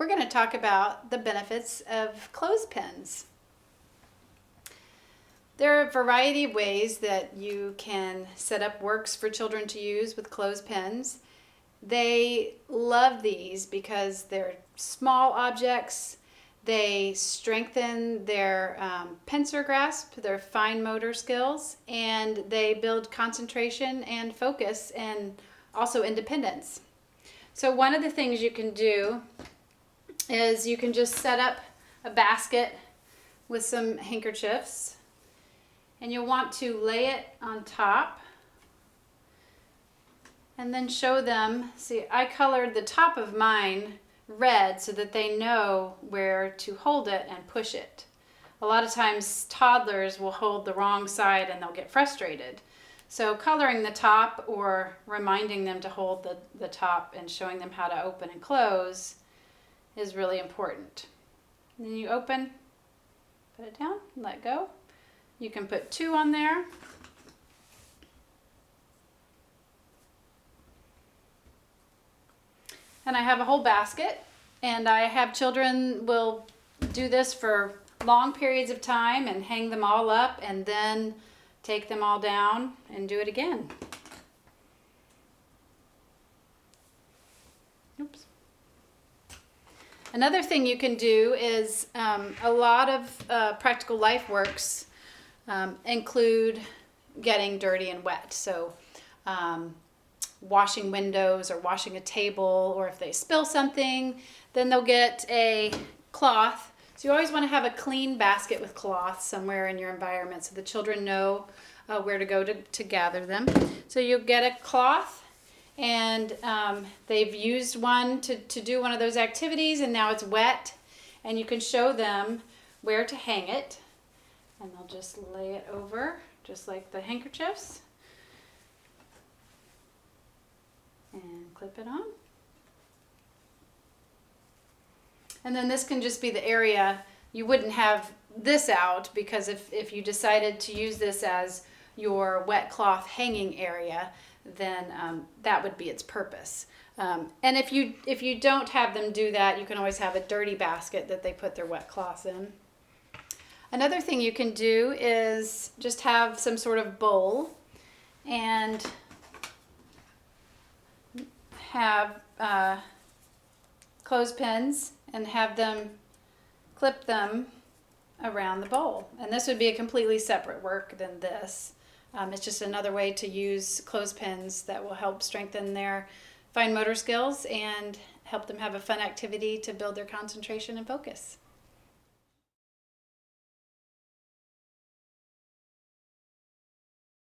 we're going to talk about the benefits of clothespins. There are a variety of ways that you can set up works for children to use with clothespins. They love these because they're small objects. They strengthen their pincer grasp, their fine motor skills, and they build concentration and focus and also independence. So one of the things you can do is you can just set up a basket with some handkerchiefs, and you'll want to lay it on top and then show them. See, I colored the top of mine red so that they know where to hold it and push it. A lot of times toddlers will hold the wrong side and they'll get frustrated. So coloring the top or reminding them to hold the top and showing them how to open and close is really important. And then you open, put it down, let go. You can put 2 on there. And I have a whole basket, and I have children will do this for long periods of time and hang them all up and then take them all down and do it again. Oops. Another thing you can do is a lot of practical life works include getting dirty and wet. So washing windows or washing a table, or if they spill something, then they'll get a cloth. So you always want to have a clean basket with cloth somewhere in your environment so the children know where to go to gather them. So you'll get a cloth, and they've used one to do one of those activities, and now it's wet, and you can show them where to hang it, and they'll just lay it over just like the handkerchiefs and clip it on. And then this can just be the area. You wouldn't have this out because if you decided to use this as your wet cloth hanging area, then that would be its purpose. And if you don't have them do that, you can always have a dirty basket that they put their wet cloths in. Another thing you can do is just have some sort of bowl and have clothespins and have them clip them around the bowl. And this would be a completely separate work than this. It's just another way to use clothespins that will help strengthen their fine motor skills and help them have a fun activity to build their concentration and focus.